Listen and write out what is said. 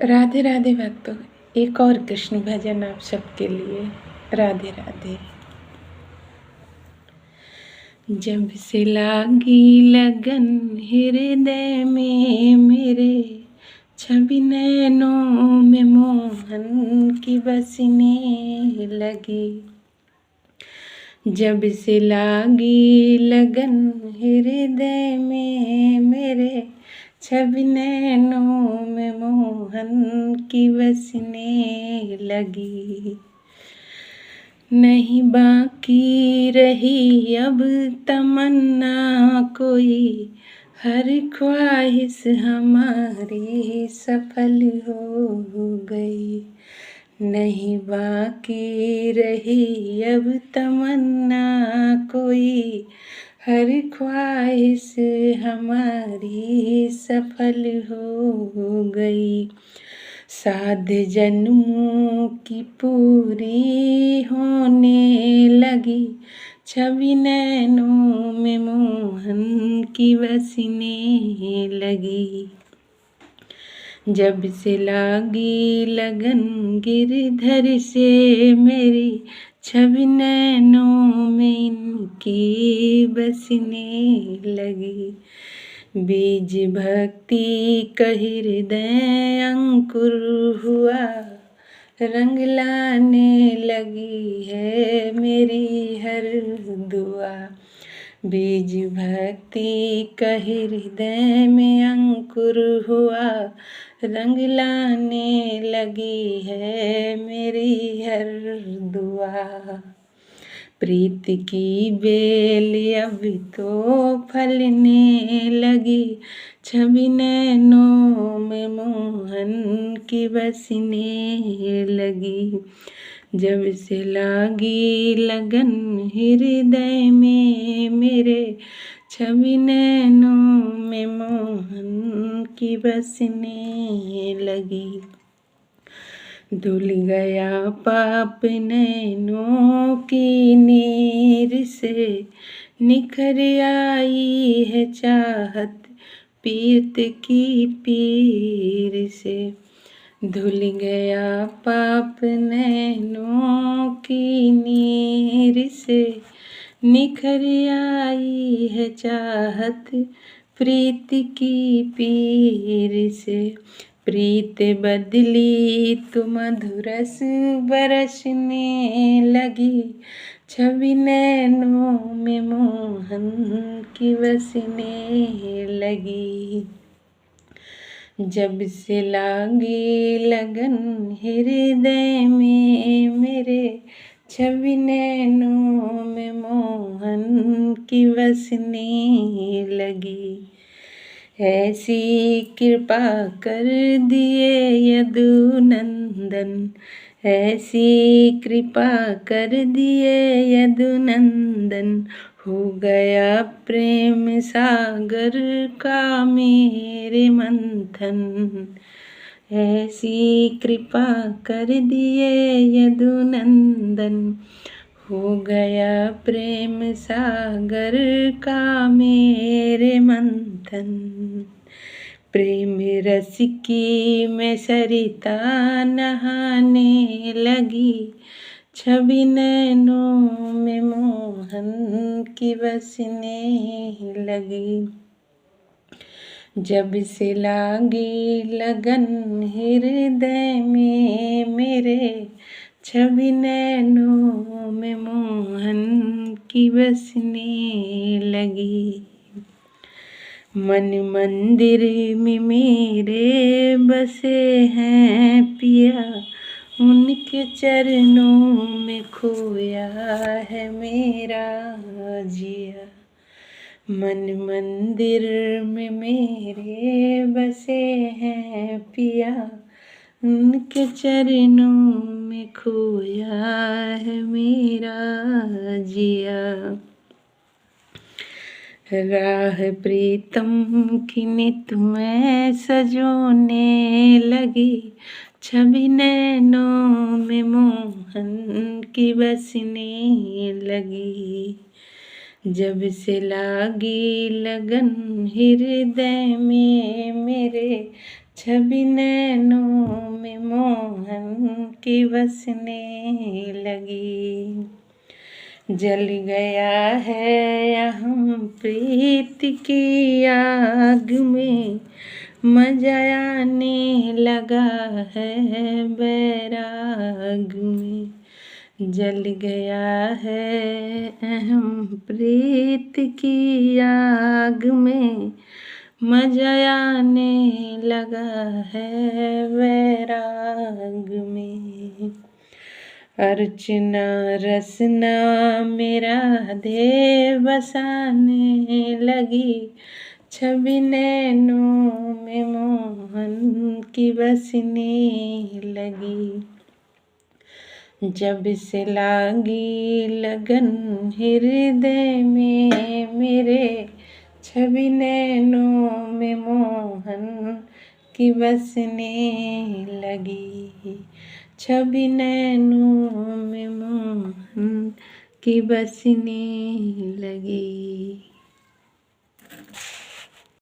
राधे राधे भक्तों, एक और कृष्ण भजन आप सबके लिए। राधे राधे। जब से लागी लगन हृदय में मेरे, छवि नैनों में मोहन की बसने लगी। जब से लागी लगन हृदय में मेरे, छवि नैनों में मोहन की बसने लगी। नहीं बाकी रही अब तमन्ना कोई, हर ख्वाहिश हमारी सफल हो गई। नहीं बाकी रही अब तमन्ना कोई, हर ख्वाहिश हमारी सफल हो गई। साध जन्मों की पूरी होने लगी, छवि नैनों में मोहन की बसने लगी। जब से लागी लगन गिरधर से मेरी, छवि नैनों में इनकी बसने लगी। बीज भक्ति का हृदय अंकुर हुआ, रंग लाने लगी है मेरी हर दुआ। बीज भक्ति का हृदय में अंकुर हुआ, रंग लाने लगी है मेरी हर दुआ। प्रीत की बेल अब तो फलने लगी, छवि नैनों में मोहन की बसने लगी। जब से लागी लगन हृदय में मेरे, छवि नैनों में मोहन की बसने लगी। धुल गया पाप नैनों की नीर से, निखर आई है चाहत पीत की पीर से। धुल गया पाप नैनों की नीर से, निखर आई है चाहत प्रीत की पीर से। प्रीत बदली तो मधुरस बरसने लगी, छवि नैनों में मोहन की बसने लगी। जब से लागी लगन हृदय में मेरे, छवि नैनों में मोहन की बसने लगी। ऐसी कृपा कर दिए यदुनंदन, ऐसी कृपा कर दिए यदुनंदन, हो गया प्रेम सागर का मेरे मंथन। ऐसी कृपा कर दिए यदुनंदन, हो गया प्रेम सागर का मेरे मंथन। प्रेम रस की मैं सरिता नहाने लगी, छवि नैनों में मोहन की बसने लगी। जब से लागी लगन हृदय में मेरे, छवि नैनों में मोहन की बसने लगी। मन मंदिर में मेरे बसे हैं पिया, उनके चरणों में खोया है मेरा जिया। मन मंदिर में मेरे बसे हैं पिया, उनके चरणों में खोया है मेरा जिया। राह प्रीतम की नित मैं सजोने लगी, छवि नैनों में मोहन की बसने लगी। जब से लागी लगन हृदय में मेरे, छवि नैनों में मोहन की बसने लगी। जल गया है यहाँ प्रीत की आग में, मजा आने लगा है बैराग में। जल गया है अहम प्रीत की आग में, मजा आने लगा है बैराग में। अर्चना रसना मेरा दे बसाने लगी, छवि नैनों में मोहन की बसने लगी। जब से लागी लगन हृदय में मेरे, छवि नैनों में मोहन की बसने लगी। छवि नैनों में मोहन की बसने लगी।